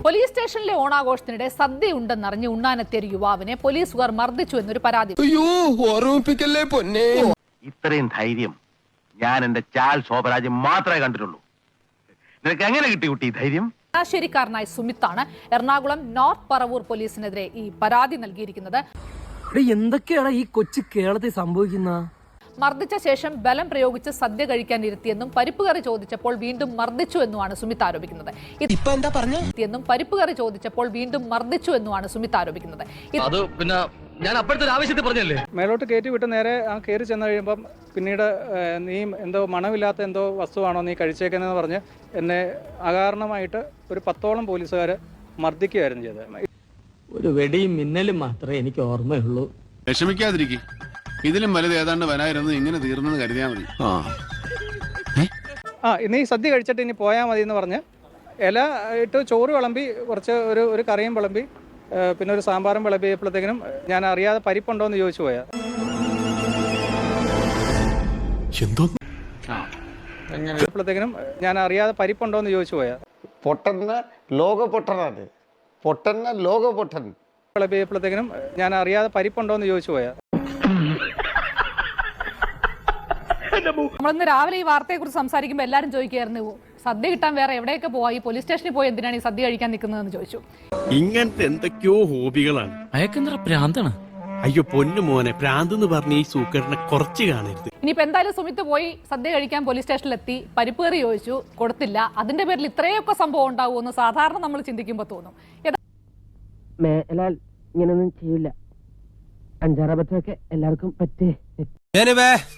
Police സ്റ്റേഷനിലെ ഓണാഘോഷത്തിനിടെ സദ്യയുണ്ടെന്നറിഞ്ഞ് ഉണ്ണാനെത്തിയ ഒരു യുവാവിനെ പോലീസുകാർ മർദ്ദിച്ചു എന്നൊരു പരാതി. ഇത്രയും ധൈര്യം ഞാൻ എന്റെ ചാൽ ശോഭരാജ് മാത്രമേ കണ്ടിട്ടുള്ളൂ. നിനക്ക് എങ്ങനെ കിട്ടി കുട്ടി ധൈര്യം? ശേരിക്കാരനായ സുമിത്താണ് എറണാകുളം നോർത്ത് പറവൂർ പോലീസിനെതിരെ ഈ പരാതി നൽകിയിരിക്കുന്നത്. എന്തൊക്കെയാണ് ഈ കൊച്ചു കേരളത്തിൽ സംഭവിക്കുന്ന? മർദ്ദിച്ച ശേഷം ബലം പ്രയോഗിച്ച് സദ്യ കഴിക്കാൻ ഇരുത്തിയെന്നും പരിപ്പ് കറി ചോദിച്ചപ്പോൾ വീണ്ടും മർദ്ദിച്ചു എന്നുമാണ് സുമിത്ത് ആരോപിക്കുന്നത്. പരിപ്പ് കറി ചോദിച്ചപ്പോൾ വീണ്ടും മർദ്ദിച്ചു എന്നുമാണ് സുമിത്ത് ആരോപിക്കുന്നത്. ഞാൻ അപ്പോഴത്തെ ആവശ്യത്തിൽ പറഞ്ഞല്ലേ മേലോട്ട് കയറ്റി വിട്ട് നേരെ കയറി ചെന്ന് കഴിയുമ്പം പിന്നീട് നീ എന്തോ മണമില്ലാത്ത എന്തോ വസ്തുവാണോ നീ കഴിച്ചേക്കുന്നതെന്ന് പറഞ്ഞ് എന്നെ അകാരണമായിട്ട് ഒരു 10ഓളം പോലീസുകാർ മർദ്ദിക്കുകയായിരുന്നു ചെയ്തത്. ഒരു വെടിയും മിന്നലും മാത്രമേ എനിക്ക് ഓർമ്മയുള്ളൂ. വിഷമിക്കാതിരിക്കും, ഇതിലും വലുത് ഏതാണ്ട് വരായിരുന്നു. ഇങ്ങനെ തീർന്നെന്ന് കരുതിയാൽ മതി. ഇനി സദ്യ കഴിച്ചിട്ട് ഇനി പോയാൽ മതി എന്ന് പറഞ്ഞ് ഇല ഇട്ട് ചോറ് വിളമ്പി കുറച്ച് ഒരു കറിയും വിളമ്പി പിന്നെ ഒരു സാമ്പാറും വിളമ്പിയപ്പോഴത്തേക്കിനും ഞാൻ അറിയാതെ പരിപ്പുണ്ടോ എന്ന് ചോദിച്ചു പോയാ. ഞാൻ അറിയാതെ പരിപ്പുണ്ടോ എന്ന് ചോദിച്ചു പോയാ. വിളമ്പിയപ്പോഴത്തേക്കിനും ഞാൻ അറിയാതെ പരിപ്പുണ്ടോ എന്ന് ചോദിച്ചു പോയാ. നമ്മളിന്ന് രാവിലെ ഈ വാർത്തയെ കുറിച്ച് സംസാരിക്കുമ്പോൾ എല്ലാവരും ചോദിക്കുകയായിരുന്നു, സദ്യ കിട്ടാൻ വേറെ എവിടെയൊക്കെ പോവാ, ഈ പോലീസ് സ്റ്റേഷനിൽ പോയി എന്തിനാണ് ഈ സദ്യ കഴിക്കാൻ നിൽക്കുന്നതെന്ന് ചോദിച്ചു. ഇങ്ങനത്തെ എന്തൊക്കെയോ ഹോബികളാണ്. അയക്കെന്തറ പ്രാന്താണ്. അയ്യോ പൊന്നു മോനെ, പ്രാന്ത് എന്ന് പറഞ്ഞ ഈ സൂക്കറിനെ കുറച്ച് കാണരുത്. ഇനിയിപ്പോ എന്തായാലും സുമിത്ത് പോയി സദ്യ കഴിക്കാൻ പോലീസ് സ്റ്റേഷനിലെത്തി, പരിപ്പ് കറി ചോദിച്ചു, കൊടുത്തില്ല. അതിന്റെ പേരിൽ ഇത്രയൊക്കെ സംഭവം ഉണ്ടാവുമെന്ന് സാധാരണ നമ്മൾ ചിന്തിക്കുമ്പോൾ തോന്നും. ഇങ്ങനൊന്നും ചെയ്യില്ല. 5-6 അബദ്ധമൊക്കെ എല്ലാവർക്കും പറ്റേ.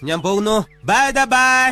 ഞാൻ പോകുന്നു. Bye bye.